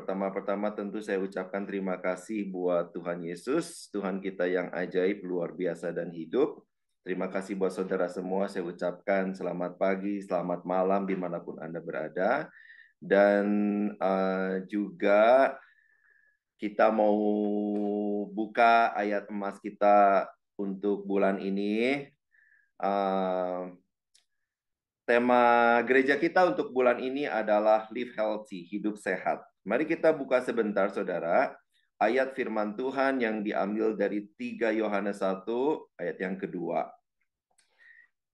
Pertama-tama tentu saya ucapkan terima kasih buat Tuhan Yesus, Tuhan kita yang ajaib, luar biasa dan hidup. Terima kasih buat saudara semua, saya ucapkan selamat pagi, selamat malam dimanapun Anda berada. Dan juga kita mau buka ayat emas kita untuk bulan ini. Tema gereja kita untuk bulan ini adalah Live Healthy, hidup sehat. Mari kita buka sebentar, saudara, ayat firman Tuhan yang diambil dari 3 Yohanes 1, ayat yang kedua.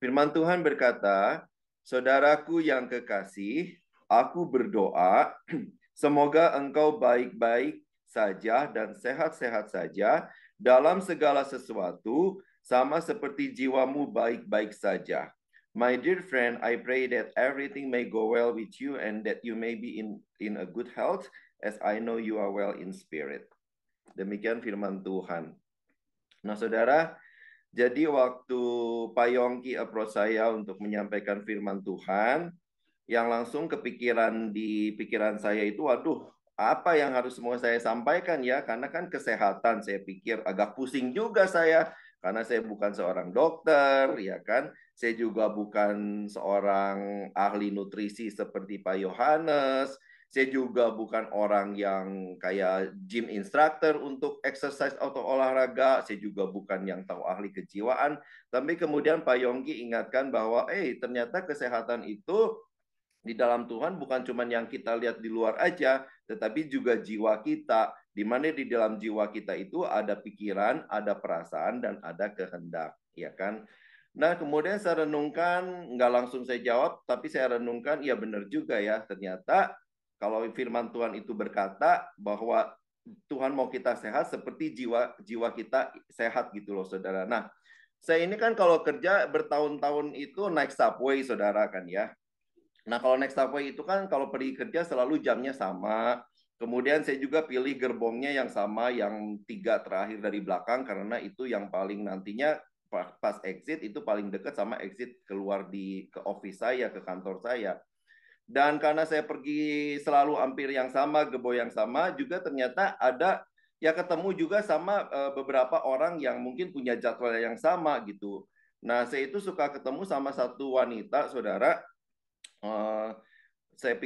Firman Tuhan berkata, saudaraku yang kekasih, aku berdoa, semoga engkau baik-baik saja dan sehat-sehat saja dalam segala sesuatu, sama seperti jiwamu baik-baik saja. My dear friend, I pray that everything may go well with you and that you may be in a good health as I know you are well in spirit. Demikian firman Tuhan. Nah, saudara, jadi waktu Pak Yongki approach saya untuk menyampaikan firman Tuhan, yang langsung kepikiran di pikiran saya itu, waduh, apa yang harus semua saya sampaikan ya? Karena kan kesehatan, saya pikir agak pusing juga saya. Karena saya bukan seorang dokter, ya kan? Saya juga bukan seorang ahli nutrisi seperti Pak Yohanes. Saya juga bukan orang yang kayak gym instructor untuk exercise atau olahraga. Saya juga bukan yang tahu ahli kejiwaan. Tapi kemudian Pak Yongki ingatkan bahwa, ternyata kesehatan itu di dalam Tuhan bukan cuma yang kita lihat di luar aja, tetapi juga jiwa kita. Di mana di dalam jiwa kita itu ada pikiran, ada perasaan, dan ada kehendak. Ya kan? Nah, kemudian saya renungkan, nggak langsung saya jawab, tapi saya renungkan, ya benar juga ya. Ternyata kalau firman Tuhan itu berkata bahwa Tuhan mau kita sehat seperti jiwa kita sehat gitu loh, saudara. Nah, saya ini kan kalau kerja bertahun-tahun itu naik subway, saudara kan ya. Nah, kalau naik subway itu kan kalau pergi kerja selalu jamnya sama. Kemudian saya juga pilih gerbongnya yang sama, yang 3 terakhir dari belakang, karena itu yang paling nantinya pas exit itu paling dekat sama exit keluar ke office saya, ke kantor saya. Dan karena saya pergi selalu hampir yang sama, gerbong yang sama, juga ternyata ada ya ketemu juga sama beberapa orang yang mungkin punya jadwal yang sama gitu. Nah, saya itu suka ketemu sama satu wanita, saudara. Saya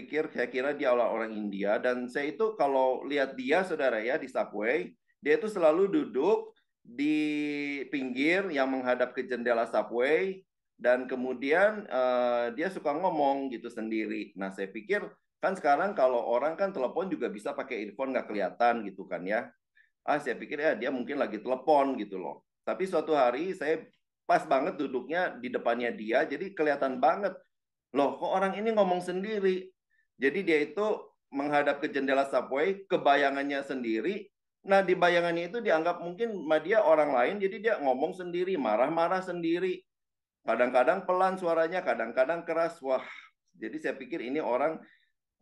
kira dia orang India, dan saya itu kalau lihat dia, saudara ya, di subway, dia itu selalu duduk di pinggir yang menghadap ke jendela subway, dan kemudian dia suka ngomong gitu sendiri. Nah, saya pikir kan sekarang kalau orang kan telepon juga bisa pakai earphone, nggak kelihatan gitu kan ya. Saya pikir ya dia mungkin lagi telepon gitu loh. Tapi suatu hari saya pas banget duduknya di depannya dia, jadi kelihatan banget, loh kok orang ini ngomong sendiri. Jadi dia itu menghadap ke jendela subway, kebayangannya sendiri. Nah, di bayangannya itu dianggap mungkin sama dia orang lain, jadi dia ngomong sendiri, marah-marah sendiri. Kadang-kadang pelan suaranya, kadang-kadang keras. Wah, jadi saya pikir ini orang,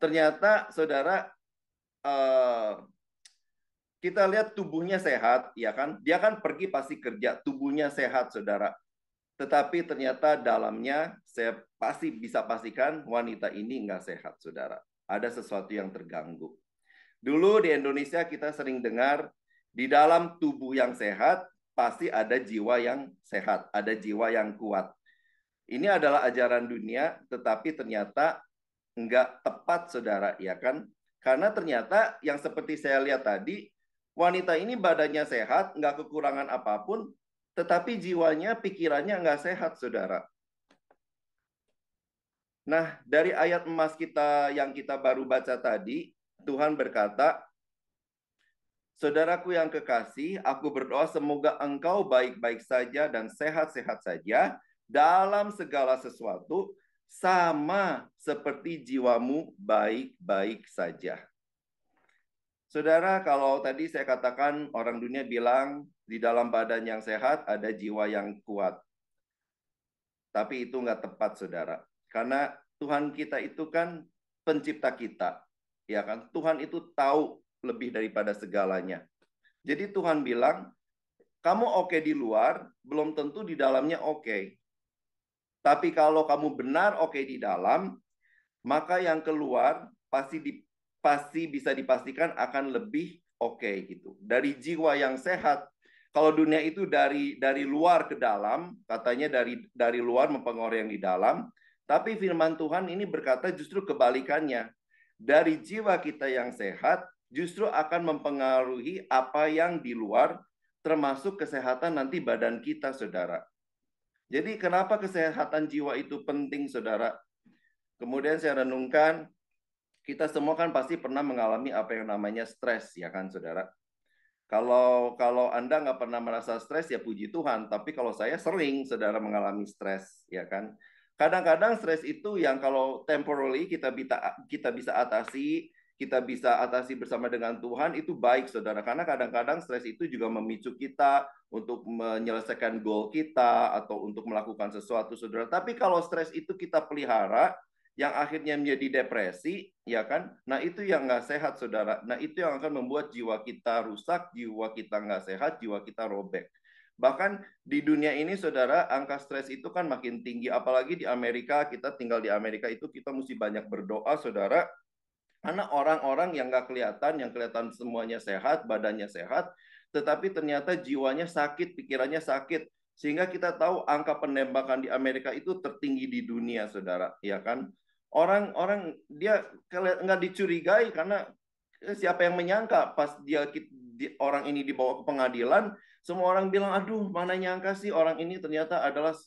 ternyata saudara, kita lihat tubuhnya sehat, ya kan? Dia kan pergi pasti kerja, tubuhnya sehat, saudara. Tetapi ternyata dalamnya saya pasti bisa pastikan wanita ini nggak sehat, saudara. Ada sesuatu yang terganggu. Dulu di Indonesia kita sering dengar, di dalam tubuh yang sehat pasti ada jiwa yang sehat, ada jiwa yang kuat. Ini adalah ajaran dunia, tetapi ternyata nggak tepat, saudara, ya kan? Karena ternyata yang seperti saya lihat tadi, wanita ini badannya sehat, nggak kekurangan apapun, tetapi jiwanya, pikirannya nggak sehat, saudara. Nah, dari ayat emas kita yang kita baru baca tadi, Tuhan berkata, saudaraku yang kekasih, aku berdoa semoga engkau baik-baik saja dan sehat-sehat saja dalam segala sesuatu, sama seperti jiwamu baik-baik saja. Saudara, kalau tadi saya katakan orang dunia bilang di dalam badan yang sehat ada jiwa yang kuat. Tapi itu nggak tepat, saudara. Karena Tuhan kita itu kan pencipta kita. Ya kan? Tuhan itu tahu lebih daripada segalanya. Jadi Tuhan bilang, kamu oke di luar, belum tentu di dalamnya oke. Tapi kalau kamu benar oke di dalam, maka yang keluar pasti pasti bisa dipastikan akan lebih oke gitu. Dari jiwa yang sehat, kalau dunia itu dari luar ke dalam, katanya dari luar mempengaruhi yang di dalam, tapi firman Tuhan ini berkata justru kebalikannya. Dari jiwa kita yang sehat justru akan mempengaruhi apa yang di luar, termasuk kesehatan nanti badan kita, Saudara. Jadi kenapa kesehatan jiwa itu penting, Saudara? Kemudian saya renungkan, kita semua kan pasti pernah mengalami apa yang namanya stres, ya kan, Saudara? Kalau Anda nggak pernah merasa stres, ya puji Tuhan. Tapi kalau saya sering, Saudara, mengalami stres, ya kan? Kadang-kadang stres itu yang kalau temporary kita bisa atasi bersama dengan Tuhan, itu baik, Saudara. Karena kadang-kadang stres itu juga memicu kita untuk menyelesaikan goal kita atau untuk melakukan sesuatu, Saudara. Tapi kalau stres itu kita pelihara, yang akhirnya menjadi depresi, ya kan? Nah, itu yang nggak sehat, Saudara. Nah, itu yang akan membuat jiwa kita rusak, jiwa kita nggak sehat, jiwa kita robek. Bahkan di dunia ini, Saudara, angka stres itu kan makin tinggi. Apalagi di Amerika, kita tinggal di Amerika itu kita mesti banyak berdoa, Saudara. Karena orang-orang yang nggak kelihatan, yang kelihatan semuanya sehat, badannya sehat, tetapi ternyata jiwanya sakit, pikirannya sakit. Sehingga kita tahu angka penembakan di Amerika itu tertinggi di dunia, Saudara. Ya kan? Orang-orang dia nggak dicurigai karena siapa yang menyangka pas orang ini dibawa ke pengadilan, semua orang bilang, aduh, mana nyangka sih orang ini ternyata adalah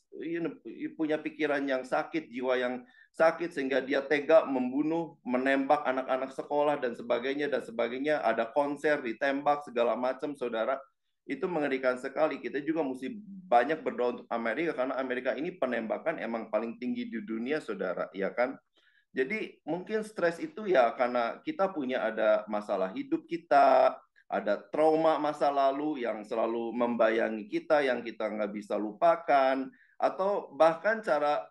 punya pikiran yang sakit, jiwa yang sakit, sehingga dia tega membunuh, menembak anak-anak sekolah dan sebagainya, ada konser, ditembak, segala macam, Saudara. Itu mengerikan sekali. Kita juga mesti banyak berdoa untuk Amerika, karena Amerika ini penembakan emang paling tinggi di dunia, Saudara, ya kan? Jadi mungkin stres itu ya karena kita punya ada masalah hidup kita, ada trauma masa lalu yang selalu membayangi kita, yang kita nggak bisa lupakan, atau bahkan cara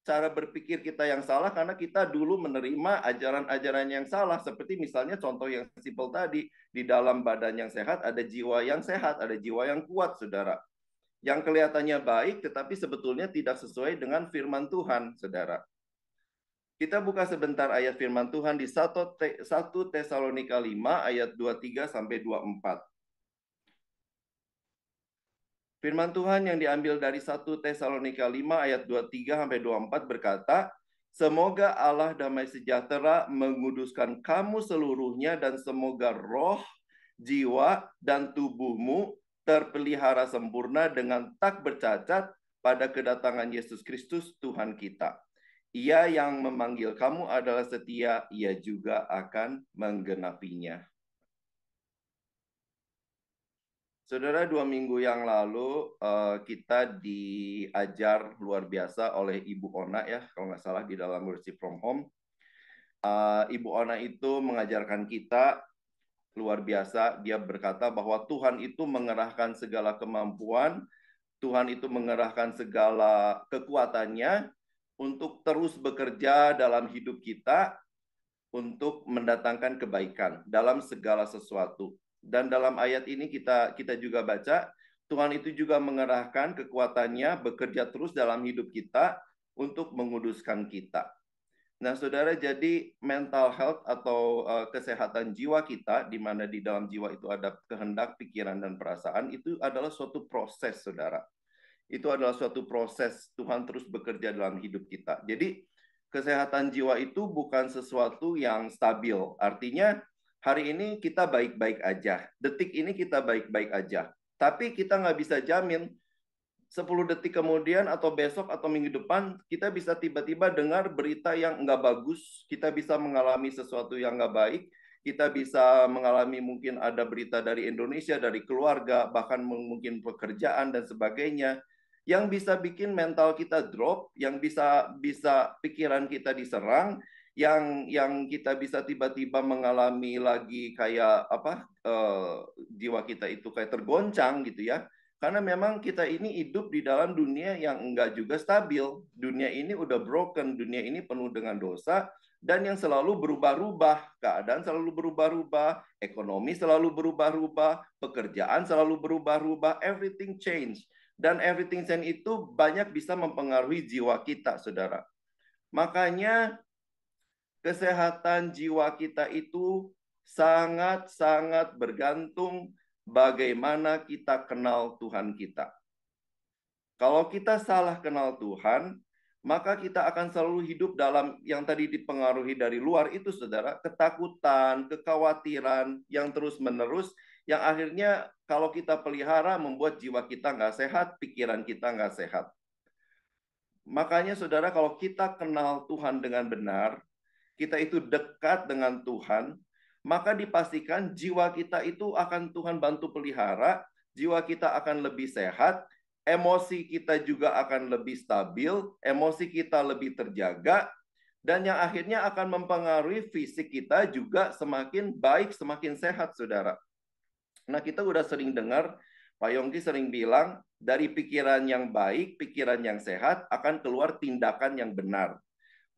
cara berpikir kita yang salah karena kita dulu menerima ajaran-ajaran yang salah. Seperti misalnya contoh yang simpel tadi, di dalam badan yang sehat ada jiwa yang sehat, ada jiwa yang kuat, Saudara. Yang kelihatannya baik tetapi sebetulnya tidak sesuai dengan firman Tuhan, Saudara. Kita buka sebentar ayat firman Tuhan di 1 Tesalonika 5 ayat 23 sampai 24. Firman Tuhan yang diambil dari 1 Tesalonika 5 ayat 23 sampai 24 berkata, semoga Allah damai sejahtera menguduskan kamu seluruhnya dan semoga roh, jiwa, dan tubuhmu terpelihara sempurna dengan tak bercacat pada kedatangan Yesus Kristus Tuhan kita. Ia yang memanggil kamu adalah setia, ia juga akan menggenapinya. Saudara, 2 minggu yang lalu kita diajar luar biasa oleh Ibu Ona ya, kalau nggak salah di dalam Worship from Home. Ibu Ona itu mengajarkan kita luar biasa. Dia berkata bahwa Tuhan itu mengerahkan segala kemampuan, Tuhan itu mengerahkan segala kekuatannya untuk terus bekerja dalam hidup kita untuk mendatangkan kebaikan dalam segala sesuatu. Dan dalam ayat ini kita juga baca, Tuhan itu juga mengerahkan kekuatannya bekerja terus dalam hidup kita untuk menguduskan kita. Nah, Saudara, jadi mental health atau kesehatan jiwa kita, di mana di dalam jiwa itu ada kehendak, pikiran, dan perasaan, itu adalah suatu proses, Saudara. Itu adalah suatu proses Tuhan terus bekerja dalam hidup kita. Jadi kesehatan jiwa itu bukan sesuatu yang stabil. Artinya hari ini kita baik-baik aja. Detik ini kita baik-baik aja. Tapi kita nggak bisa jamin 10 detik kemudian atau besok atau minggu depan kita bisa tiba-tiba dengar berita yang nggak bagus. Kita bisa mengalami sesuatu yang nggak baik. Kita bisa mengalami mungkin ada berita dari Indonesia, dari keluarga, bahkan mungkin pekerjaan dan sebagainya yang bisa bikin mental kita drop, yang bisa pikiran kita diserang, yang kita bisa tiba-tiba mengalami lagi kayak jiwa kita itu kayak tergoncang gitu ya. Karena memang kita ini hidup di dalam dunia yang enggak juga stabil. Dunia ini udah broken, dunia ini penuh dengan dosa dan yang selalu berubah-ubah. Keadaan selalu berubah-ubah, ekonomi selalu berubah-ubah, pekerjaan selalu berubah-ubah, everything change. Dan everything change itu banyak bisa mempengaruhi jiwa kita, Saudara. Makanya Kesehatan jiwa kita itu sangat-sangat bergantung bagaimana kita kenal Tuhan kita. Kalau kita salah kenal Tuhan, maka kita akan selalu hidup dalam yang tadi dipengaruhi dari luar itu, saudara, ketakutan, kekhawatiran yang terus-menerus, yang akhirnya kalau kita pelihara membuat jiwa kita nggak sehat, pikiran kita nggak sehat. Makanya, saudara, kalau kita kenal Tuhan dengan benar, kita itu dekat dengan Tuhan, maka dipastikan jiwa kita itu akan Tuhan bantu pelihara, jiwa kita akan lebih sehat, emosi kita juga akan lebih stabil, emosi kita lebih terjaga, dan yang akhirnya akan mempengaruhi fisik kita juga semakin baik, semakin sehat, saudara. Nah, kita udah sering dengar, Pak Yongki sering bilang, dari pikiran yang baik, pikiran yang sehat, akan keluar tindakan yang benar.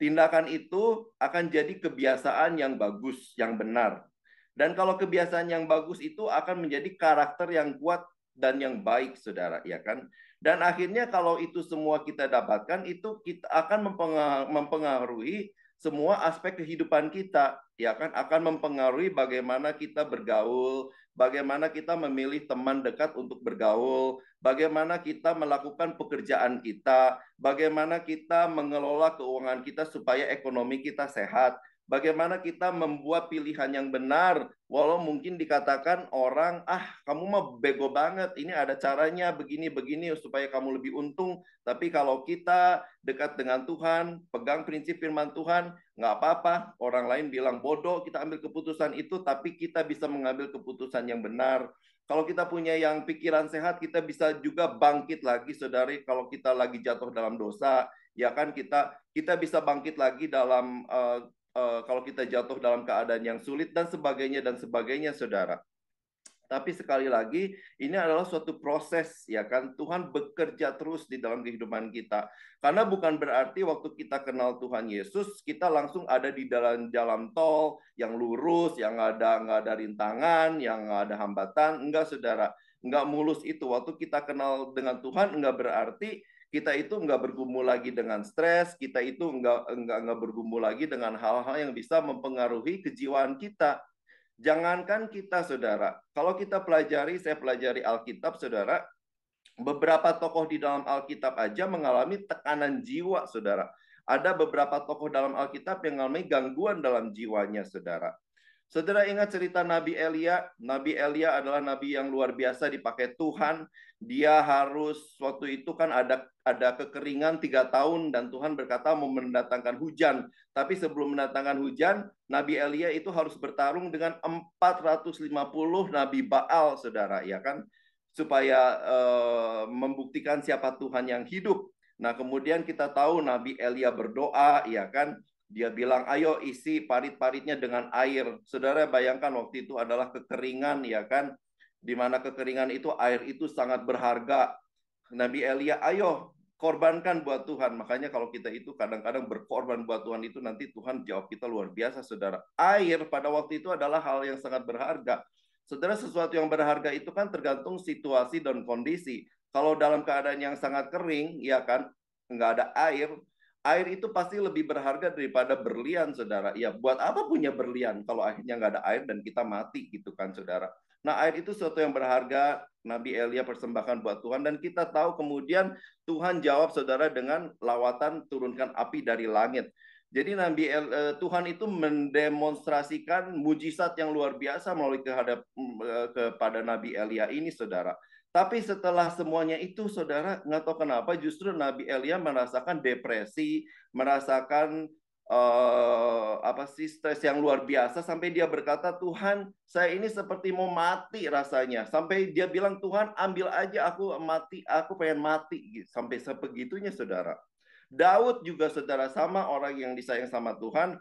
Tindakan itu akan jadi kebiasaan yang bagus, yang benar. Dan kalau kebiasaan yang bagus itu akan menjadi karakter yang kuat dan yang baik, saudara, ya kan? Dan akhirnya kalau itu semua kita dapatkan, itu kita akan mempengaruhi semua aspek kehidupan kita, ya kan? Akan mempengaruhi bagaimana kita bergaul, bagaimana kita memilih teman dekat untuk bergaul, bagaimana kita melakukan pekerjaan kita, bagaimana kita mengelola keuangan kita supaya ekonomi kita sehat, bagaimana kita membuat pilihan yang benar, walau mungkin dikatakan orang, kamu mah bego banget, ini ada caranya begini-begini supaya kamu lebih untung, tapi kalau kita dekat dengan Tuhan, pegang prinsip firman Tuhan, nggak apa-apa, orang lain bilang bodoh, kita ambil keputusan itu, tapi kita bisa mengambil keputusan yang benar. Kalau kita punya yang pikiran sehat, kita bisa juga bangkit lagi, saudari. Kalau kita lagi jatuh dalam dosa, ya kan kita bisa bangkit lagi dalam kalau kita jatuh dalam keadaan yang sulit dan sebagainya, saudara. Tapi sekali lagi, ini adalah suatu proses, ya kan? Tuhan bekerja terus di dalam kehidupan kita. Karena bukan berarti waktu kita kenal Tuhan Yesus, kita langsung ada di dalam jalan tol yang lurus, yang nggak ada rintangan, yang nggak ada hambatan. Enggak, saudara. Enggak mulus itu. Waktu kita kenal dengan Tuhan, enggak berarti kita itu enggak bergumul lagi dengan stres, kita itu enggak bergumul lagi dengan hal-hal yang bisa mempengaruhi kejiwaan kita. Jangankan kita, saudara, kalau kita saya pelajari Alkitab, saudara, beberapa tokoh di dalam Alkitab aja mengalami tekanan jiwa, saudara. Ada beberapa tokoh dalam Alkitab yang mengalami gangguan dalam jiwanya, saudara. Saudara ingat cerita Nabi Elia? Nabi Elia adalah nabi yang luar biasa dipakai Tuhan. Dia harus, waktu itu kan ada kekeringan 3 tahun dan Tuhan berkata mau mendatangkan hujan. Tapi sebelum mendatangkan hujan, Nabi Elia itu harus bertarung dengan 450 Nabi Baal, saudara, ya kan? Supaya membuktikan siapa Tuhan yang hidup. Nah, kemudian kita tahu Nabi Elia berdoa, ya kan? Dia bilang, ayo isi parit-paritnya dengan air. Saudara bayangkan waktu itu adalah kekeringan, ya kan? Di mana kekeringan itu, air itu sangat berharga. Nabi Elia, ayo korbankan buat Tuhan. Makanya kalau kita itu kadang-kadang berkorban buat Tuhan itu, nanti Tuhan jawab kita luar biasa, saudara. Air pada waktu itu adalah hal yang sangat berharga. Saudara, sesuatu yang berharga itu kan tergantung situasi dan kondisi. Kalau dalam keadaan yang sangat kering, ya kan, nggak ada air, air itu pasti lebih berharga daripada berlian, saudara. Ya, buat apa punya berlian kalau akhirnya nggak ada air dan kita mati gitu kan, saudara. Nah, air itu sesuatu yang berharga. Nabi Elia persembahkan buat Tuhan. Dan kita tahu kemudian Tuhan jawab, saudara, dengan lawatan turunkan api dari langit. Jadi Tuhan itu mendemonstrasikan mujizat yang luar biasa melalui kepada Nabi Elia ini, saudara. Tapi setelah semuanya itu, saudara, nggak tahu kenapa justru Nabi Elia merasakan depresi, merasakan stres yang luar biasa sampai dia berkata, Tuhan, saya ini seperti mau mati rasanya. Sampai dia bilang, Tuhan, ambil aja aku mati, aku pengen mati. Sampai sebegitunya, saudara. Daud juga, saudara, sama orang yang disayang sama Tuhan.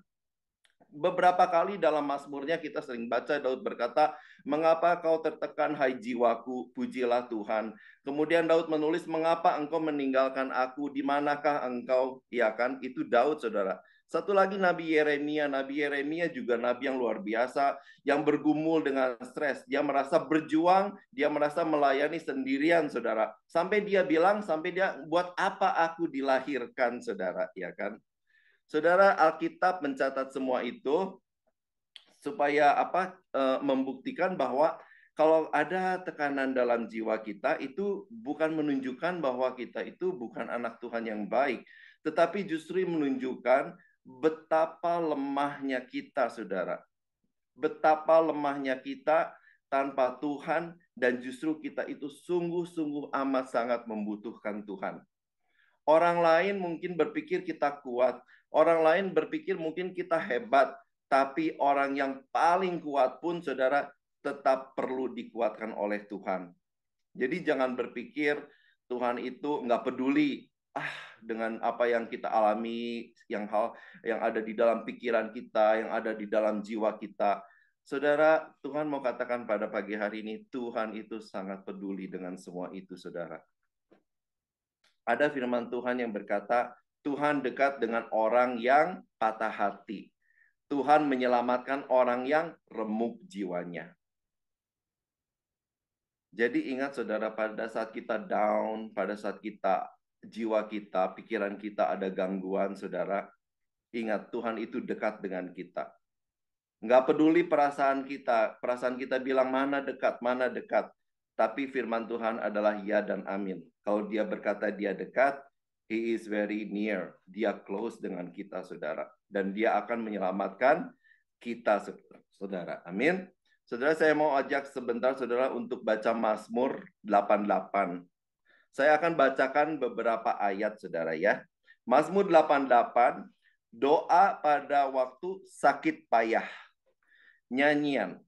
Beberapa kali dalam Mazmurnya kita sering baca Daud berkata, mengapa kau tertekan hai jiwaku, pujilah Tuhan. Kemudian Daud menulis, mengapa engkau meninggalkan aku, di manakah engkau? Ya kan, itu Daud, saudara. Satu lagi Nabi Yeremia. Nabi Yeremia juga nabi yang luar biasa, yang bergumul dengan stres. Dia merasa berjuang, dia merasa melayani sendirian, saudara. Sampai dia bilang, buat apa aku dilahirkan, saudara, ya kan? Saudara, Alkitab mencatat semua itu supaya membuktikan bahwa kalau ada tekanan dalam jiwa kita itu bukan menunjukkan bahwa kita itu bukan anak Tuhan yang baik, tetapi justru menunjukkan betapa lemahnya kita, saudara. Betapa lemahnya kita tanpa Tuhan, dan justru kita itu sungguh-sungguh amat sangat membutuhkan Tuhan. Orang lain mungkin berpikir kita kuat, orang lain berpikir mungkin kita hebat, tapi orang yang paling kuat pun, saudara, tetap perlu dikuatkan oleh Tuhan. Jadi jangan berpikir Tuhan itu nggak peduli dengan apa yang kita alami, yang ada di dalam pikiran kita, yang ada di dalam jiwa kita. Saudara, Tuhan mau katakan pada pagi hari ini, Tuhan itu sangat peduli dengan semua itu, saudara. Ada firman Tuhan yang berkata, Tuhan dekat dengan orang yang patah hati. Tuhan menyelamatkan orang yang remuk jiwanya. Jadi ingat, saudara, pada saat kita down, pada saat jiwa kita, pikiran kita ada gangguan, saudara, ingat Tuhan itu dekat dengan kita. Nggak peduli perasaan kita bilang mana dekat, mana dekat. Tapi firman Tuhan adalah ya dan amin. Kalau dia berkata dia dekat, He is very near. Dia close dengan kita, saudara. Dan dia akan menyelamatkan kita, saudara. Amin. Saudara, saya mau ajak sebentar, saudara, untuk baca Mazmur 88. Saya akan bacakan beberapa ayat, saudara, ya. Mazmur 88, doa pada waktu sakit payah. Nyanyian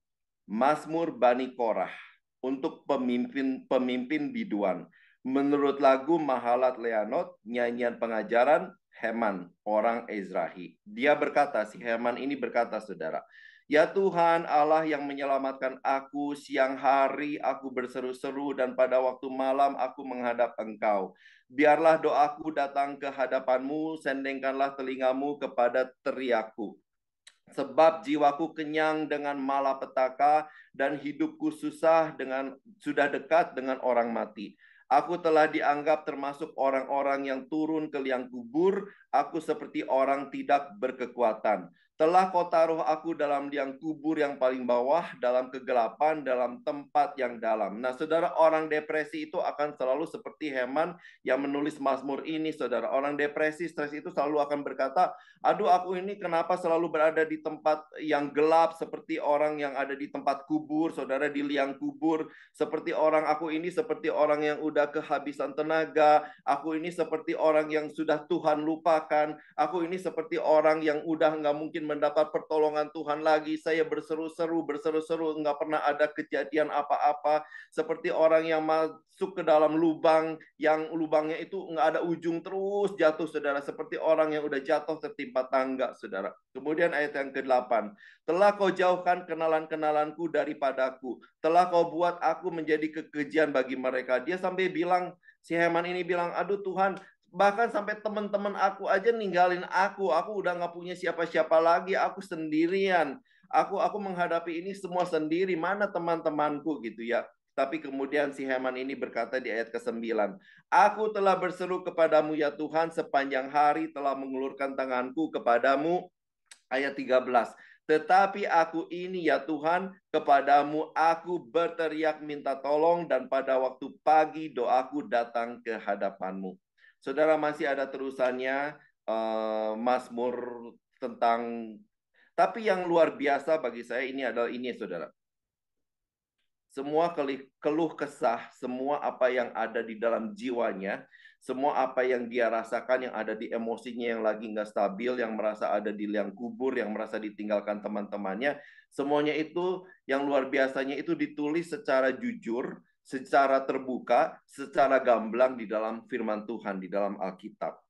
Mazmur Bani Korah untuk pemimpin biduan. Menurut lagu Mahalat Leanot, nyanyian pengajaran Heman, orang Ezrahi. Dia berkata, si Heman ini berkata, saudara, ya Tuhan Allah yang menyelamatkan aku, siang hari aku berseru-seru dan pada waktu malam aku menghadap Engkau. Biarlah doaku datang ke hadapan-Mu, sendengkanlah telingamu kepada teriakku. Sebab jiwaku kenyang dengan malapetaka dan hidupku sudah dekat dengan orang mati. Aku telah dianggap termasuk orang-orang yang turun ke liang kubur. Aku seperti orang tidak berkekuatan. Telah kau taruh aku dalam liang kubur yang paling bawah, dalam kegelapan, dalam tempat yang dalam. Nah, saudara, orang depresi itu akan selalu seperti Heman yang menulis Mazmur ini, saudara. Orang depresi, stres itu selalu akan berkata, aduh, aku ini kenapa selalu berada di tempat yang gelap, seperti orang yang ada di tempat kubur, saudara, di liang kubur. Seperti aku ini seperti orang yang udah kehabisan tenaga. Aku ini seperti orang yang sudah Tuhan lupakan. Aku ini seperti orang yang udah nggak mungkin mendapat pertolongan Tuhan lagi. Saya berseru-seru, nggak pernah ada kejadian apa-apa. Seperti orang yang masuk ke dalam lubang, yang lubangnya itu nggak ada ujung, terus jatuh, saudara. Seperti orang yang udah jatuh tertimpa tangga, saudara. Kemudian ayat yang ke-8. Telah kau jauhkan kenalan-kenalanku daripadaku. Telah kau buat aku menjadi kekejian bagi mereka. Dia sampai bilang, si Heman ini bilang, aduh Tuhan, bahkan sampai teman-teman aku aja ninggalin aku. Aku udah nggak punya siapa-siapa lagi. Aku sendirian. Aku menghadapi ini semua sendiri. Mana teman-temanku gitu ya. Tapi kemudian si Heman ini berkata di ayat ke-9. Aku telah berseru kepadamu ya Tuhan, sepanjang hari telah mengulurkan tanganku kepadamu. Ayat 13. Tetapi aku ini ya Tuhan, kepadamu aku berteriak minta tolong, dan pada waktu pagi doaku datang ke hadapanmu. Saudara, masih ada terusannya, Mazmur tentang, tapi yang luar biasa bagi saya ini adalah ini, saudara. Semua keluh kesah, semua apa yang ada di dalam jiwanya, semua apa yang dia rasakan, yang ada di emosinya yang lagi nggak stabil, yang merasa ada di liang kubur, yang merasa ditinggalkan teman-temannya, semuanya itu yang luar biasanya itu ditulis secara jujur, secara terbuka, secara gamblang di dalam firman Tuhan, di dalam Alkitab.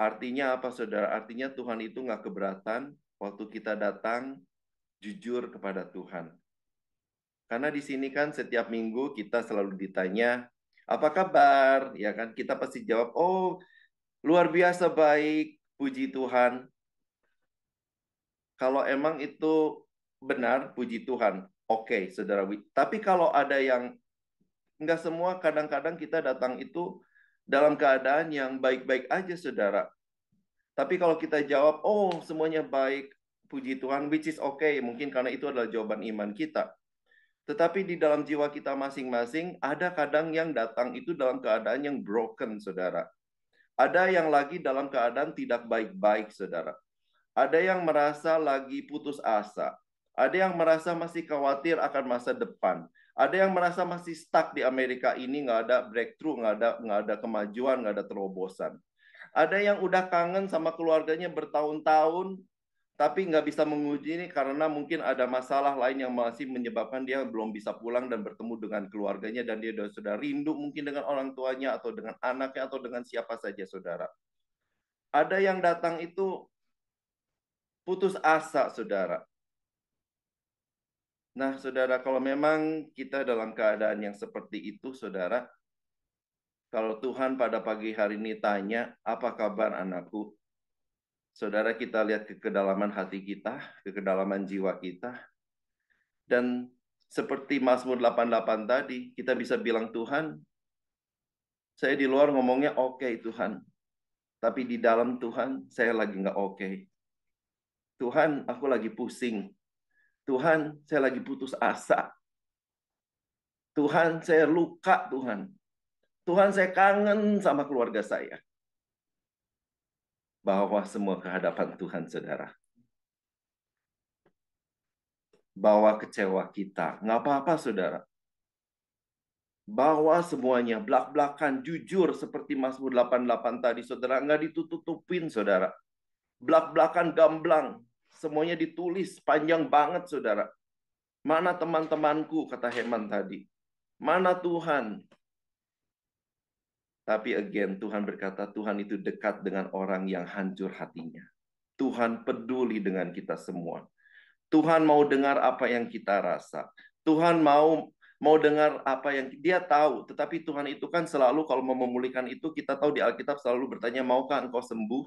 Artinya apa, saudara? Artinya Tuhan itu nggak keberatan waktu kita datang jujur kepada Tuhan. Karena di sini kan setiap minggu kita selalu ditanya, apa kabar? Ya kan, kita pasti jawab, oh luar biasa baik, puji Tuhan. Kalau emang itu benar, puji Tuhan. Oke, saudara. Tapi kalau ada yang, nggak semua, kadang-kadang kita datang itu dalam keadaan yang baik-baik aja, saudara. Tapi kalau kita jawab, oh semuanya baik, puji Tuhan, which is okay, mungkin karena itu adalah jawaban iman kita. Tetapi di dalam jiwa kita masing-masing, ada kadang yang datang itu dalam keadaan yang broken, saudara. Ada yang lagi dalam keadaan tidak baik-baik, saudara. Ada yang merasa lagi putus asa. Ada yang merasa masih khawatir akan masa depan. Ada yang merasa masih stuck di Amerika ini, nggak ada breakthrough, nggak ada kemajuan, nggak ada terobosan. Ada yang udah kangen sama keluarganya bertahun-tahun, tapi nggak bisa menguji ini karena mungkin ada masalah lain yang masih menyebabkan dia belum bisa pulang dan bertemu dengan keluarganya, dan dia sudah rindu mungkin dengan orang tuanya atau dengan anaknya atau dengan siapa saja, saudara. Ada yang datang itu putus asa, saudara. Nah, saudara, kalau memang kita dalam keadaan yang seperti itu, saudara, kalau Tuhan pada pagi hari ini tanya, apa kabar anakku? Saudara, kita lihat ke kedalaman hati kita, ke kedalaman jiwa kita. Dan seperti Mazmur 88 tadi, kita bisa bilang, Tuhan, saya di luar ngomongnya oke, Tuhan. Tapi di dalam Tuhan, saya lagi nggak oke. Tuhan, aku lagi pusing. Tuhan, saya lagi putus asa. Tuhan, saya luka, Tuhan. Tuhan, saya kangen sama keluarga saya. Bawa semua ke hadapan Tuhan, saudara. Bawa kecewa kita. Nggak apa-apa, saudara. Bawa semuanya, belak-belakan, jujur seperti Mazmur 88 tadi, saudara. Nggak ditutup-tutupin, saudara. Belak-belakan, gamblang. Semuanya ditulis, panjang banget, saudara. Mana teman-temanku, kata Heman tadi. Mana Tuhan? Tapi again, Tuhan berkata, Tuhan itu dekat dengan orang yang hancur hatinya. Tuhan peduli dengan kita semua. Tuhan mau dengar apa yang kita rasa. Tuhan mau dengar apa yang dia tahu. Tetapi Tuhan itu kan selalu kalau mau memulihkan itu, kita tahu di Alkitab selalu bertanya, maukah engkau sembuh?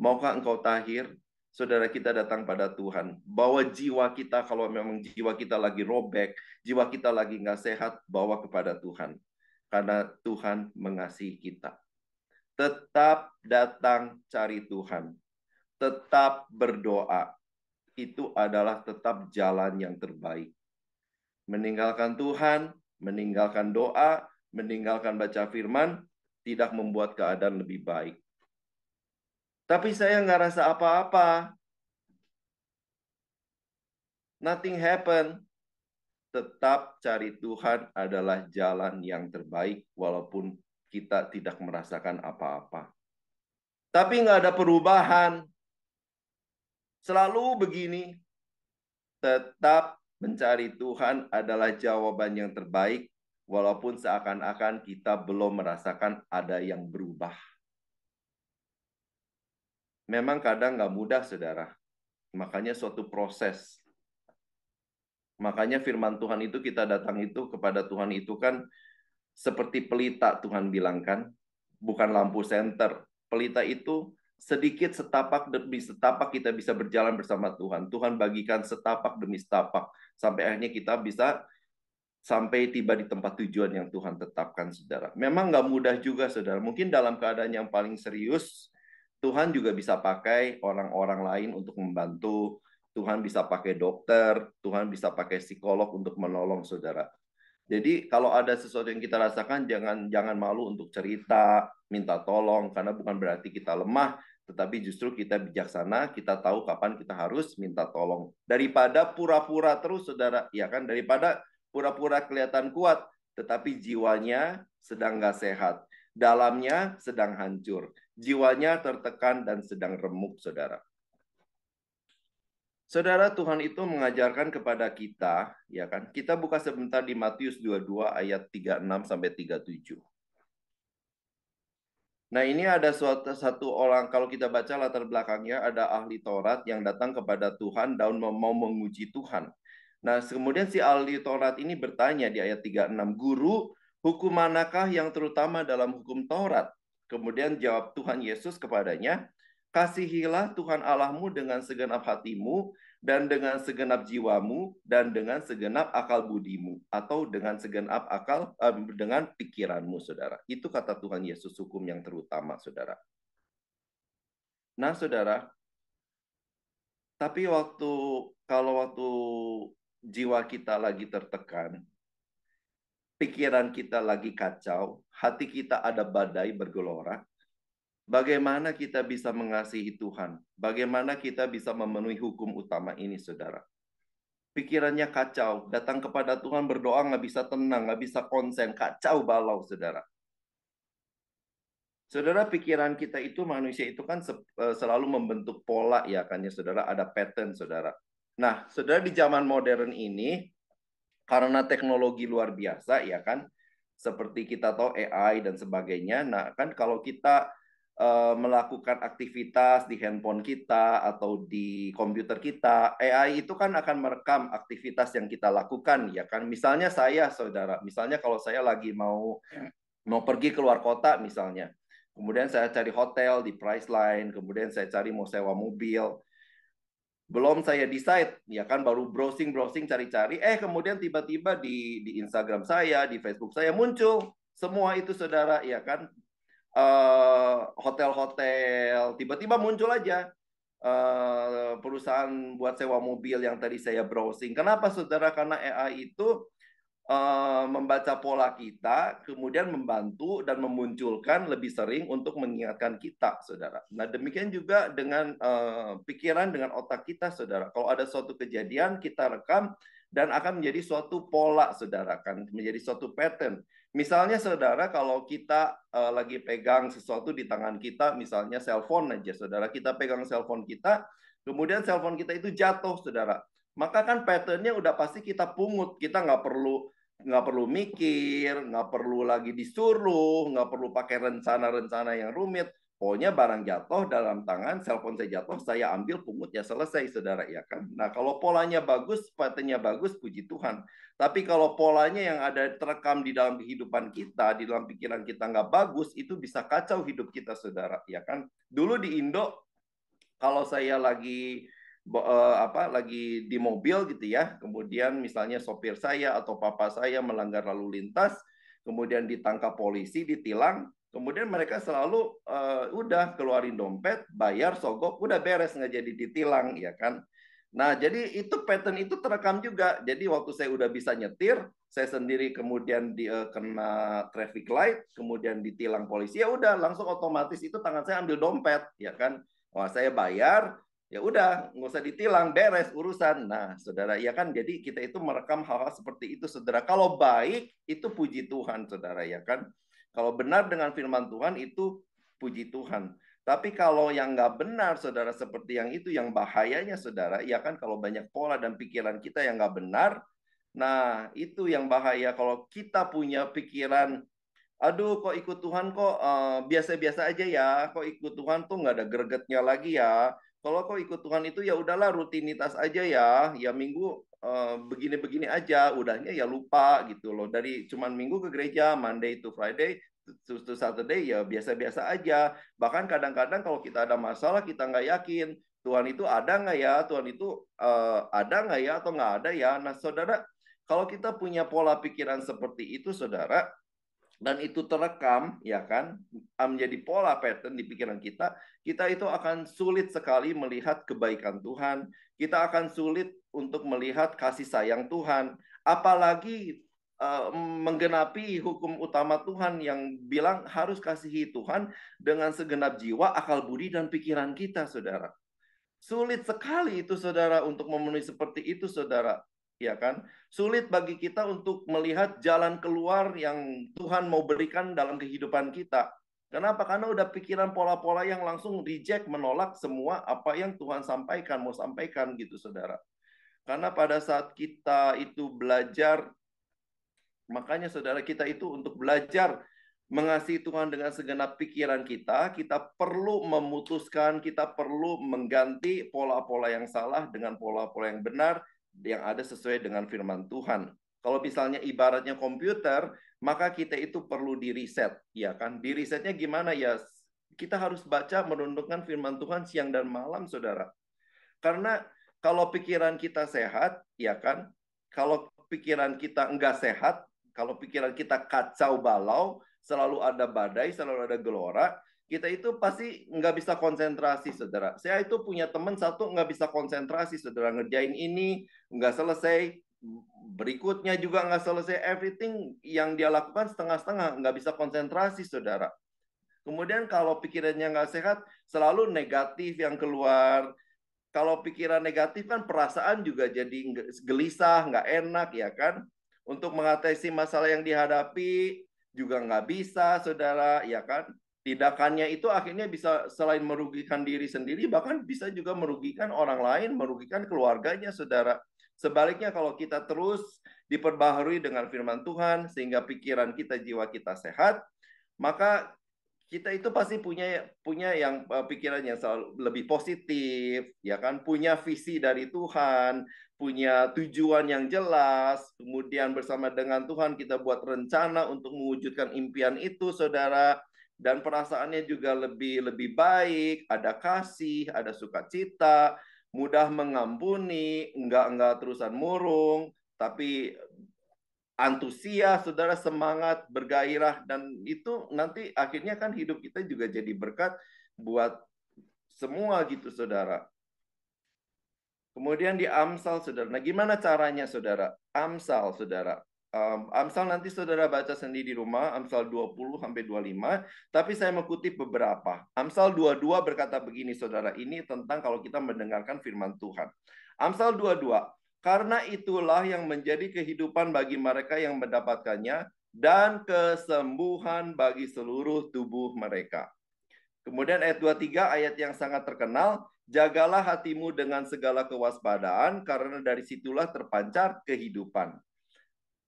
Maukah engkau tahir? Saudara, kita datang pada Tuhan. Bawa jiwa kita, kalau memang jiwa kita lagi robek, jiwa kita lagi nggak sehat, bawa kepada Tuhan. Karena Tuhan mengasihi kita. Tetap datang cari Tuhan. Tetap berdoa. Itu adalah tetap jalan yang terbaik. Meninggalkan Tuhan, meninggalkan doa, meninggalkan baca firman, tidak membuat keadaan lebih baik. Tapi saya nggak rasa apa-apa. Nothing happen. Tetap cari Tuhan adalah jalan yang terbaik, walaupun kita tidak merasakan apa-apa. Tapi nggak ada perubahan. Selalu begini. Tetap mencari Tuhan adalah jawaban yang terbaik, walaupun seakan-akan kita belum merasakan ada yang berubah. Memang kadang nggak mudah, saudara. Makanya suatu proses. Makanya firman Tuhan itu kita datang itu kepada Tuhan itu kan seperti pelita, Tuhan bilang kan. Bukan lampu senter. Pelita itu sedikit setapak demi setapak kita bisa berjalan bersama Tuhan. Tuhan bagikan setapak demi setapak. Sampai akhirnya kita bisa sampai tiba di tempat tujuan yang Tuhan tetapkan, saudara. Memang nggak mudah juga, saudara. Mungkin dalam keadaan yang paling serius, Tuhan juga bisa pakai orang-orang lain untuk membantu. Tuhan bisa pakai dokter, Tuhan bisa pakai psikolog untuk menolong, saudara. Jadi kalau ada sesuatu yang kita rasakan, jangan malu untuk cerita, minta tolong, karena bukan berarti kita lemah, tetapi justru kita bijaksana, kita tahu kapan kita harus minta tolong. Daripada pura-pura terus, saudara, ya kan? Daripada pura-pura kelihatan kuat, tetapi jiwanya sedang nggak sehat. Dalamnya sedang hancur. Jiwanya tertekan dan sedang remuk, saudara. Saudara, Tuhan itu mengajarkan kepada kita, ya kan? Kita buka sebentar di Matius 22 ayat 36 sampai 37. Nah, ini ada satu orang, kalau kita baca latar belakangnya, ada ahli Taurat yang datang kepada Tuhan dan mau menguji Tuhan. Nah, kemudian si ahli Taurat ini bertanya di ayat 36, Guru, hukum manakah yang terutama dalam hukum Taurat? Kemudian jawab Tuhan Yesus kepadanya, Kasihilah Tuhan Allahmu dengan segenap hatimu, dan dengan segenap jiwamu, dan dengan segenap akal budimu, atau dengan segenap akal, dengan pikiranmu, saudara. Itu kata Tuhan Yesus, hukum yang terutama, saudara. Nah, saudara, tapi kalau waktu jiwa kita lagi tertekan, pikiran kita lagi kacau, hati kita ada badai bergelora, bagaimana kita bisa mengasihi Tuhan? Bagaimana kita bisa memenuhi hukum utama ini, saudara? Pikirannya kacau, datang kepada Tuhan berdoa nggak bisa tenang, nggak bisa konsen, kacau balau, saudara. Saudara, pikiran kita itu, manusia itu kan selalu membentuk pola, ya kan ya, saudara, ada pattern, saudara. Nah, saudara, di zaman modern ini, karena teknologi luar biasa, ya kan, seperti kita tahu AI dan sebagainya. Nah, kan kalau kita melakukan aktivitas di handphone kita atau di komputer kita, AI itu kan akan merekam aktivitas yang kita lakukan, ya kan. Misalnya saya, saudara, misalnya kalau saya lagi mau pergi keluar kota, misalnya, kemudian saya cari hotel di Priceline, kemudian saya cari mau sewa mobil, belum saya decide, ya kan, baru browsing cari-cari, kemudian tiba-tiba di Instagram saya, di Facebook saya muncul semua itu, saudara, ya kan, hotel-hotel, tiba-tiba muncul aja perusahaan buat sewa mobil yang tadi saya browsing. Kenapa, saudara? Karena AI itu membaca pola kita, kemudian membantu dan memunculkan lebih sering untuk mengingatkan kita, saudara. Nah, demikian juga dengan pikiran, dengan otak kita, saudara. Kalau ada suatu kejadian, kita rekam dan akan menjadi suatu pola, saudara, kan menjadi suatu pattern. Misalnya, saudara, kalau kita lagi pegang sesuatu di tangan kita, misalnya cellphone aja, saudara, kita pegang cellphone kita, kemudian cellphone kita itu jatuh, saudara. Maka kan patternnya udah pasti kita pungut, kita nggak perlu mikir, nggak perlu lagi disuruh, nggak perlu pakai rencana-rencana yang rumit. Pokoknya barang jatuh dalam tangan, cellphone saya jatuh, saya ambil, pungut, ya selesai, saudara, ya kan. Nah, kalau polanya bagus, patternnya bagus, puji Tuhan. Tapi kalau polanya yang ada terekam di dalam kehidupan kita, di dalam pikiran kita nggak bagus, itu bisa kacau hidup kita, saudara, ya kan. Dulu di Indo, kalau saya lagi di mobil gitu ya, kemudian misalnya sopir saya atau papa saya melanggar lalu lintas, kemudian ditangkap polisi, ditilang, kemudian mereka selalu udah keluarin dompet, bayar, sogok, udah beres, nggak jadi ditilang, ya kan. Nah, jadi itu pattern itu terekam juga. Jadi waktu saya udah bisa nyetir, saya sendiri kemudian kena traffic light, kemudian ditilang polisi, ya udah langsung otomatis itu tangan saya ambil dompet, ya kan. Wah, saya bayar, ya udah nggak usah ditilang, beres urusan. Nah, saudara, ya kan, jadi kita itu merekam hal-hal seperti itu, saudara. Kalau baik itu puji Tuhan, saudara, ya kan. Kalau benar dengan firman Tuhan itu puji Tuhan. Tapi kalau yang nggak benar, saudara, seperti yang itu, yang bahayanya, saudara, ya kan, kalau banyak pola dan pikiran kita yang nggak benar, nah itu yang bahaya. Kalau kita punya pikiran, aduh, kok ikut Tuhan kok biasa-biasa aja ya, kok ikut Tuhan tuh nggak ada gregetnya lagi ya. Kalau kok ikut Tuhan itu ya udahlah rutinitas aja ya minggu begini-begini aja, udahnya ya lupa gitu loh. Dari cuman minggu ke gereja, Monday to Friday, to Saturday ya biasa-biasa aja. Bahkan kadang-kadang kalau kita ada masalah kita nggak yakin Tuhan itu ada nggak ya, Tuhan itu ada nggak ya atau nggak ada ya. Nah, saudara, kalau kita punya pola pikiran seperti itu, saudara, dan itu terekam, ya kan, menjadi pola pattern di pikiran kita, kita itu akan sulit sekali melihat kebaikan Tuhan, kita akan sulit untuk melihat kasih sayang Tuhan, apalagi menggenapi hukum utama Tuhan yang bilang harus kasihi Tuhan dengan segenap jiwa, akal budi, dan pikiran kita, saudara. Sulit sekali itu, saudara, untuk memenuhi seperti itu, saudara. Ya kan? Sulit bagi kita untuk melihat jalan keluar yang Tuhan mau berikan dalam kehidupan kita. Kenapa? Karena udah pikiran pola-pola yang langsung reject, menolak semua apa yang Tuhan sampaikan, mau sampaikan gitu, saudara. Karena pada saat kita itu belajar, makanya, saudara, kita itu untuk belajar mengasihi Tuhan dengan segenap pikiran kita, kita perlu memutuskan, kita perlu mengganti pola-pola yang salah dengan pola-pola yang benar, yang ada sesuai dengan firman Tuhan. Kalau misalnya ibaratnya komputer, maka kita itu perlu di reset, ya kan? Di resetnya gimana ya? kita harus baca merenungkan firman Tuhan siang dan malam, saudara. Karena kalau pikiran kita sehat, ya kan? Kalau pikiran kita enggak sehat, kalau pikiran kita kacau balau, selalu ada badai, selalu ada gelora, kita itu pasti nggak bisa konsentrasi, saudara. Saya itu punya teman satu nggak bisa konsentrasi, saudara. Ngerjain ini, nggak selesai. Berikutnya juga nggak selesai. Everything yang dia lakukan setengah-setengah, nggak bisa konsentrasi, saudara. Kemudian kalau pikirannya nggak sehat, selalu negatif yang keluar. Kalau pikiran negatif kan perasaan juga jadi gelisah, nggak enak ya kan. Untuk mengatasi masalah yang dihadapi juga nggak bisa, saudara, ya kan. Tindakannya itu akhirnya bisa selain merugikan diri sendiri, bahkan bisa juga merugikan orang lain, merugikan keluarganya, saudara. Sebaliknya kalau kita terus diperbaharui dengan firman Tuhan, sehingga pikiran kita, jiwa kita sehat, maka kita itu pasti punya yang pikiran yang selalu lebih positif, ya kan, punya visi dari Tuhan, punya tujuan yang jelas, kemudian bersama dengan Tuhan kita buat rencana untuk mewujudkan impian itu, saudara, dan perasaannya juga lebih baik, ada kasih, ada sukacita, mudah mengampuni, enggak terusan murung, tapi antusias, saudara, semangat, bergairah, dan itu nanti akhirnya kan hidup kita juga jadi berkat buat semua gitu, saudara. Kemudian di Amsal, saudara. Nah, gimana caranya, saudara? Amsal, saudara. Amsal nanti saudara baca sendiri di rumah, Amsal 20-25, tapi saya mengutip beberapa. Amsal 22 berkata begini, saudara. Ini tentang kalau kita mendengarkan firman Tuhan. Amsal 22, karena itulah yang menjadi kehidupan bagi mereka yang mendapatkannya dan kesembuhan bagi seluruh tubuh mereka. Kemudian ayat 23, ayat yang sangat terkenal, jagalah hatimu dengan segala kewaspadaan, karena dari situlah terpancar kehidupan.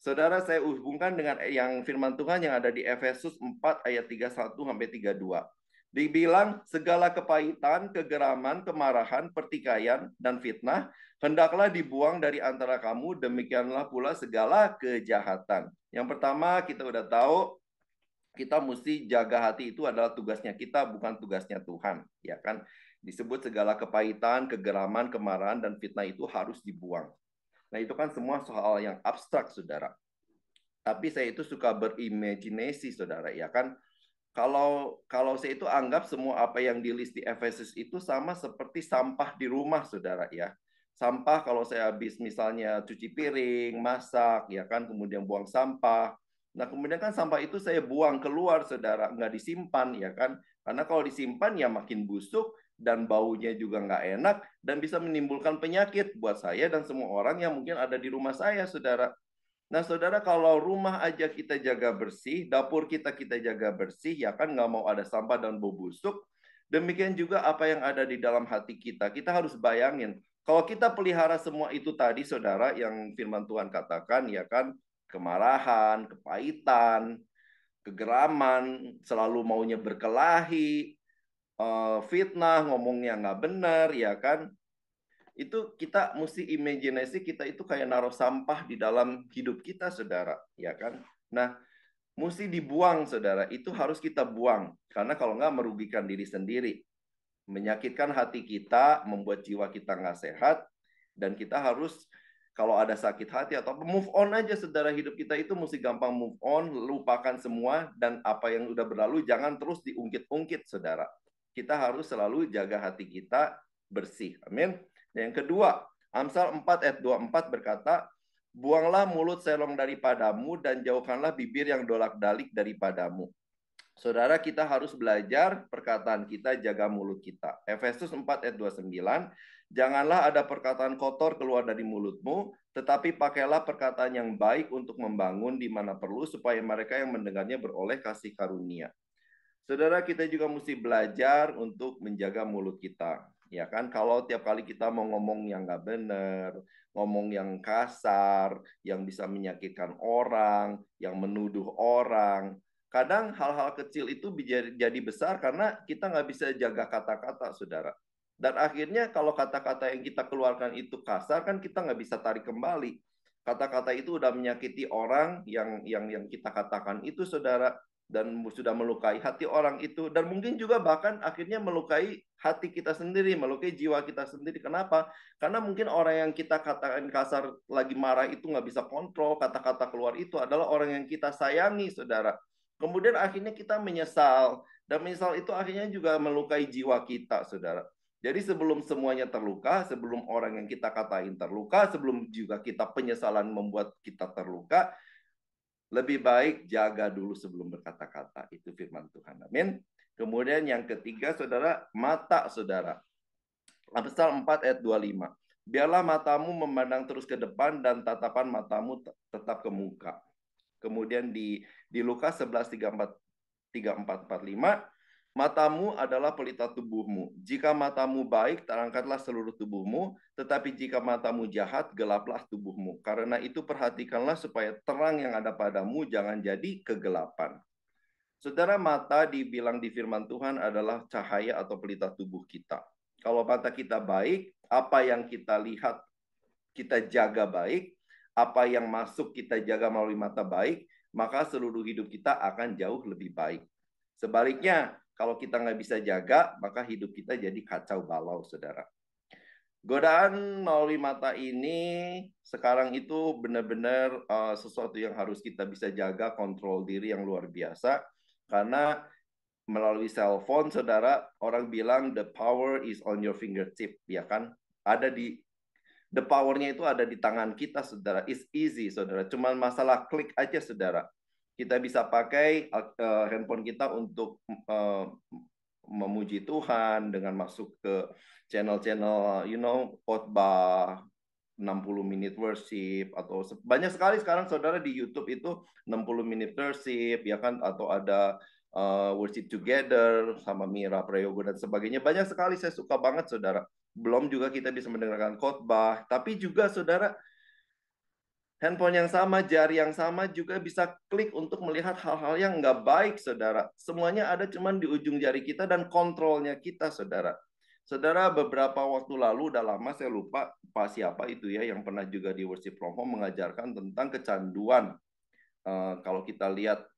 Saudara, saya hubungkan dengan yang firman Tuhan yang ada di Efesus 4 ayat 31-32. Dibilang segala kepahitan, kegeraman, kemarahan, pertikaian, dan fitnah, hendaklah dibuang dari antara kamu, demikianlah pula segala kejahatan. Yang pertama, kita udah tahu, kita mesti jaga hati itu adalah tugasnya kita, bukan tugasnya Tuhan, ya kan? Disebut segala kepahitan, kegeraman, kemarahan, dan fitnah itu harus dibuang. Nah, itu kan semua soal yang abstrak, saudara. Tapi saya itu suka berimajinasi, saudara, ya kan? Kalau saya itu anggap semua apa yang di list di Efesus itu sama seperti sampah di rumah, saudara, ya. Sampah kalau saya habis misalnya cuci piring, masak, ya kan, kemudian buang sampah. Nah, kemudian kan sampah itu saya buang keluar, saudara, nggak disimpan, ya kan. Karena kalau disimpan ya makin busuk dan baunya juga nggak enak dan bisa menimbulkan penyakit buat saya dan semua orang yang mungkin ada di rumah saya, saudara. Nah, saudara, kalau rumah aja kita jaga bersih, dapur kita jaga bersih, ya kan, nggak mau ada sampah dan bau busuk. Demikian juga apa yang ada di dalam hati kita. Kita harus bayangin, kalau kita pelihara semua itu tadi, saudara, yang firman Tuhan katakan, ya kan, kemarahan, kepahitan, kegeraman, selalu maunya berkelahi, fitnah, ngomongnya nggak benar, ya kan, itu kita mesti imajinasi kita itu kayak naruh sampah di dalam hidup kita, saudara, ya kan. Nah, mesti dibuang, saudara, itu harus kita buang, karena kalau nggak merugikan diri sendiri, menyakitkan hati kita, membuat jiwa kita nggak sehat, dan kita harus kalau ada sakit hati atau move on aja, saudara. Hidup kita itu mesti gampang move on, lupakan semua, dan apa yang udah berlalu jangan terus diungkit-ungkit, saudara. Kita harus selalu jaga hati kita bersih, amin. Yang kedua, Amsal 4 ayat 24 berkata, buanglah mulut selong daripadamu dan jauhkanlah bibir yang dolak-dalik daripadamu. Saudara, kita harus belajar perkataan kita, jaga mulut kita. Efesus 4 ayat 29, janganlah ada perkataan kotor keluar dari mulutmu, tetapi pakailah perkataan yang baik untuk membangun di mana perlu, supaya mereka yang mendengarnya beroleh kasih karunia. Saudara, kita juga mesti belajar untuk menjaga mulut kita. Ya kan, kalau tiap kali kita mau ngomong yang nggak benar, ngomong yang kasar, yang bisa menyakitkan orang, yang menuduh orang, kadang hal-hal kecil itu jadi besar karena kita nggak bisa jaga kata-kata, saudara. Dan akhirnya kalau kata-kata yang kita keluarkan itu kasar, kan kita nggak bisa tarik kembali. Kata-kata itu udah menyakiti orang yang kita katakan itu, saudara. dan sudah melukai hati orang itu, dan mungkin juga bahkan akhirnya melukai hati kita sendiri, melukai jiwa kita sendiri. Kenapa? Karena mungkin orang yang kita katakan kasar lagi marah itu nggak bisa kontrol, kata-kata keluar itu adalah orang yang kita sayangi, saudara. Kemudian akhirnya kita menyesal, dan menyesal itu akhirnya juga melukai jiwa kita, saudara. Jadi sebelum semuanya terluka, sebelum orang yang kita katain terluka, sebelum juga kita penyesalan membuat kita terluka, lebih baik jaga dulu sebelum berkata-kata. Itu firman Tuhan. Amin. Kemudian yang ketiga, saudara, mata saudara. Amsal 4 ayat 25. Biarlah matamu memandang terus ke depan dan tatapan matamu tetap ke muka. Kemudian di Lukas 11, 34, 45, matamu adalah pelita tubuhmu. Jika matamu baik, terangkatlah seluruh tubuhmu. Tetapi jika matamu jahat, gelaplah tubuhmu. Karena itu perhatikanlah supaya terang yang ada padamu jangan jadi kegelapan. Saudara, mata dibilang di firman Tuhan adalah cahaya atau pelita tubuh kita. Kalau mata kita baik, apa yang kita lihat, kita jaga baik. Apa yang masuk kita jaga melalui mata baik, maka seluruh hidup kita akan jauh lebih baik. Sebaliknya, kalau kita nggak bisa jaga, maka hidup kita jadi kacau balau, saudara. Godaan melalui mata ini sekarang itu benar-benar sesuatu yang harus kita bisa jaga, kontrol diri yang luar biasa. Karena melalui cellphone, saudara, orang bilang the power is on your fingertip, ya kan? Ada di the power-nya itu ada di tangan kita, saudara. It's easy, saudara. Cuma masalah klik aja, saudara. Kita bisa pakai handphone kita untuk memuji Tuhan dengan masuk ke channel-channel, khotbah, 60 menit worship, atau banyak sekali sekarang saudara di YouTube itu 60 menit worship, ya kan, atau ada worship together sama Mira Prayogo dan sebagainya. Banyak sekali, saya suka banget, saudara. Belum juga kita bisa mendengarkan khotbah, tapi juga saudara, handphone yang sama, jari yang sama juga bisa klik untuk melihat hal-hal yang nggak baik, saudara. Semuanya ada cuman di ujung jari kita dan kontrolnya kita, saudara. Saudara, beberapa waktu lalu, udah lama saya lupa Pak siapa itu ya, yang pernah juga di Worship From Home mengajarkan tentang kecanduan. Kalau kita lihat,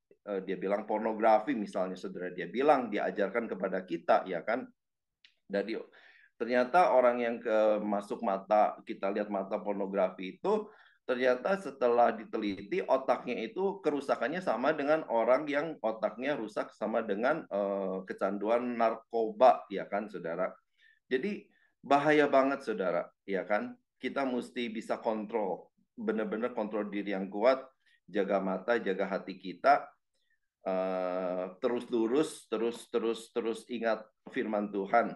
dia bilang pornografi misalnya, saudara. Dia bilang, diajarkan kepada kita, ya kan. Dari ternyata orang yang masuk mata, kita lihat mata pornografi itu, ternyata setelah diteliti otaknya itu kerusakannya sama dengan orang yang otaknya rusak sama dengan kecanduan narkoba, ya kan, saudara. Jadi bahaya banget, saudara, ya kan. Kita mesti bisa kontrol, benar-benar kontrol diri yang kuat, jaga mata, jaga hati kita, terus lurus, terus ingat firman Tuhan.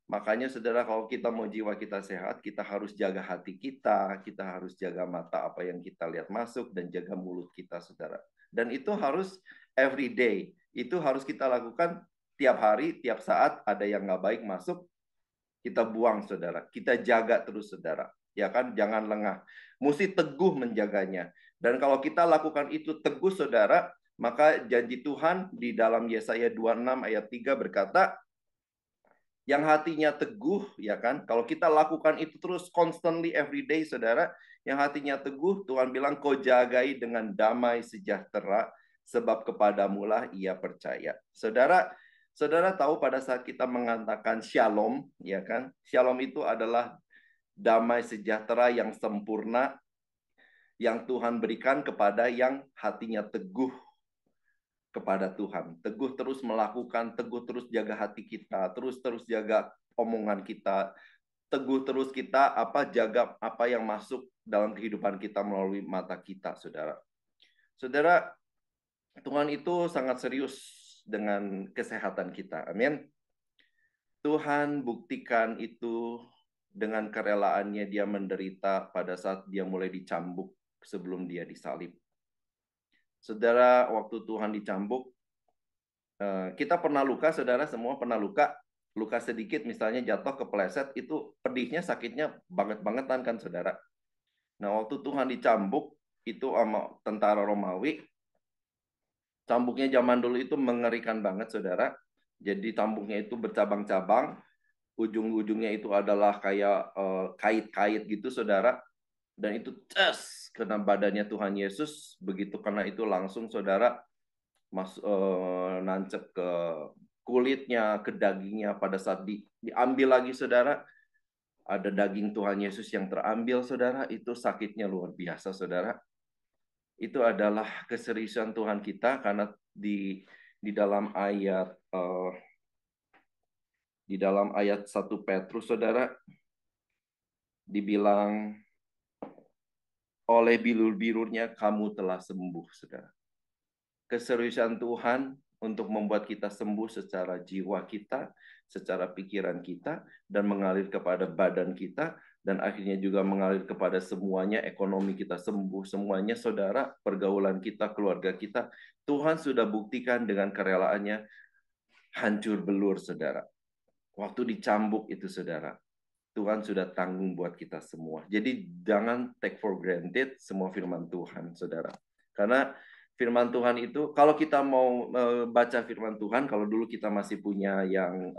Makanya saudara, kalau kita mau jiwa kita sehat, kita harus jaga hati kita harus jaga mata apa yang kita lihat masuk, dan jaga mulut kita, saudara. Dan itu harus every day. Itu harus kita lakukan tiap hari, tiap saat ada yang nggak baik masuk, kita buang, saudara. Kita jaga terus, saudara. Ya kan, jangan lengah. Mesti teguh menjaganya. Dan kalau kita lakukan itu teguh, saudara, maka janji Tuhan di dalam Yesaya 26 ayat 3 berkata, yang hatinya teguh, ya kan? Kalau kita lakukan itu terus constantly every day, saudara, yang hatinya teguh, Tuhan bilang, kau jagai dengan damai sejahtera, sebab kepadamulah ia percaya. Saudara, saudara tahu pada saat kita mengatakan shalom, ya kan? Shalom itu adalah damai sejahtera yang sempurna yang Tuhan berikan kepada yang hatinya teguh kepada Tuhan. Teguh terus melakukan, teguh terus jaga hati kita, terus jaga omongan kita, teguh terus kita jaga apa yang masuk dalam kehidupan kita melalui mata kita, saudara. Saudara, Tuhan itu sangat serius dengan kesehatan kita. Amin. Tuhan buktikan itu dengan kerelaannya dia menderita pada saat dia mulai dicambuk sebelum dia disalib. Saudara, waktu Tuhan dicambuk, kita pernah luka, saudara, semua pernah luka. Luka sedikit misalnya jatuh kepleset, itu pedihnya, sakitnya banget-bangetan kan, saudara. Nah, waktu Tuhan dicambuk itu sama tentara Romawi, cambuknya zaman dulu itu mengerikan banget, saudara. Jadi cambuknya itu bercabang-cabang, ujung-ujungnya itu adalah kayak kait-kait gitu, saudara. Dan itu kena badannya Tuhan Yesus, begitu kena itu langsung, saudara, nancep ke kulitnya, ke dagingnya. Pada saat diambil lagi, saudara, ada daging Tuhan Yesus yang terambil, saudara. Itu sakitnya luar biasa, saudara. Itu adalah keseriusan Tuhan kita, karena di dalam ayat di dalam ayat 1 Petrus, saudara, dibilang oleh bilur-bilurnya kamu telah sembuh, saudara. Keseriusan Tuhan untuk membuat kita sembuh secara jiwa kita, secara pikiran kita, dan mengalir kepada badan kita, dan akhirnya juga mengalir kepada semuanya. Ekonomi kita sembuh, semuanya, saudara, pergaulan kita, keluarga kita. Tuhan sudah buktikan dengan kerelaannya hancur belur, saudara. Waktu dicambuk itu, saudara, Tuhan sudah tanggung buat kita semua. Jadi jangan take for granted semua firman Tuhan, saudara. Karena firman Tuhan itu, kalau kita mau baca firman Tuhan, kalau dulu kita masih punya yang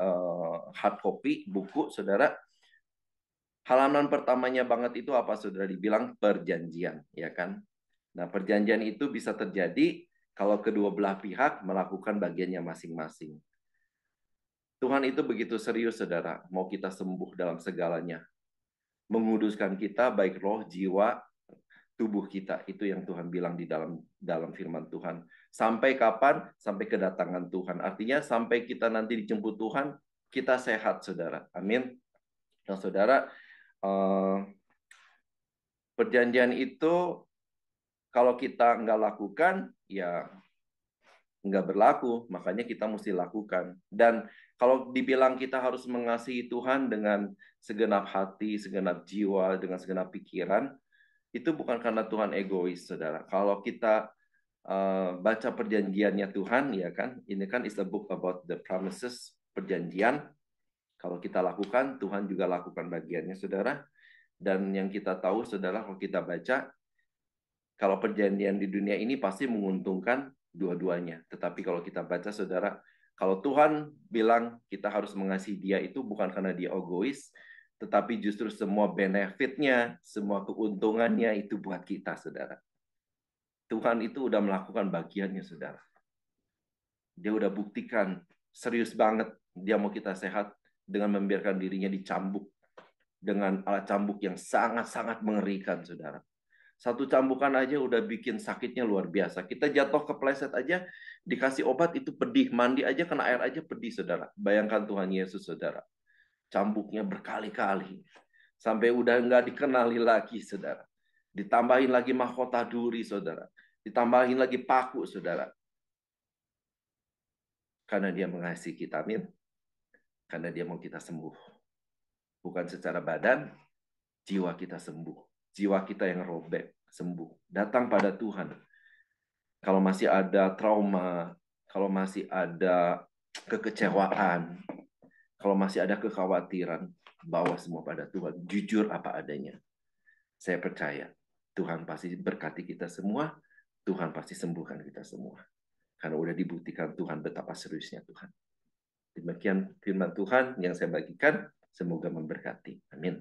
hard copy, buku, saudara, halaman pertamanya banget itu apa, saudara? Dibilang perjanjian, ya kan? Nah, perjanjian itu bisa terjadi kalau kedua belah pihak melakukan bagiannya masing-masing. Tuhan itu begitu serius, saudara, mau kita sembuh dalam segalanya. Menguduskan kita, baik roh, jiwa, tubuh kita. Itu yang Tuhan bilang di dalam firman Tuhan. Sampai kapan? Sampai kedatangan Tuhan. Artinya sampai kita nanti dijemput Tuhan, kita sehat, saudara. Amin. Nah, saudara, perjanjian itu kalau kita nggak lakukan, ya nggak berlaku. Makanya kita mesti lakukan. Dan kalau dibilang kita harus mengasihi Tuhan dengan segenap hati, segenap jiwa, dengan segenap pikiran, itu bukan karena Tuhan egois, saudara. Kalau kita baca perjanjiannya Tuhan, ya kan, ini kan is a book about the promises, perjanjian. Kalau kita lakukan, Tuhan juga lakukan bagiannya, saudara. Dan yang kita tahu, saudara, kalau kita baca, kalau perjanjian di dunia ini pasti menguntungkan dua-duanya. Tetapi kalau kita baca, saudara, kalau Tuhan bilang kita harus mengasihi Dia, itu bukan karena Dia egois, tetapi justru semua benefitnya, semua keuntungannya itu buat kita, saudara. Tuhan itu udah melakukan bagiannya, saudara. Dia udah buktikan, serius banget, dia mau kita sehat dengan membiarkan dirinya dicambuk dengan alat cambuk yang sangat-sangat mengerikan, saudara. Satu cambukan aja udah bikin sakitnya luar biasa. Kita jatuh kepleset aja, dikasih obat itu pedih. Mandi aja, kena air aja pedih, saudara. Bayangkan Tuhan Yesus, saudara. Cambuknya berkali-kali. Sampai udah nggak dikenali lagi, saudara. Ditambahin lagi mahkota duri, saudara. Ditambahin lagi paku, saudara. Karena dia mengasihi kita, amin. Karena dia mau kita sembuh. Bukan secara badan, jiwa kita sembuh. Jiwa kita yang robek, sembuh. Datang pada Tuhan. Kalau masih ada trauma, kalau masih ada kekecewaan, kalau masih ada kekhawatiran, bawa semua pada Tuhan. Jujur apa adanya. Saya percaya Tuhan pasti berkati kita semua, Tuhan pasti sembuhkan kita semua. Karena udah dibuktikan Tuhan betapa seriusnya Tuhan. Demikian firman Tuhan yang saya bagikan, semoga memberkati. Amin.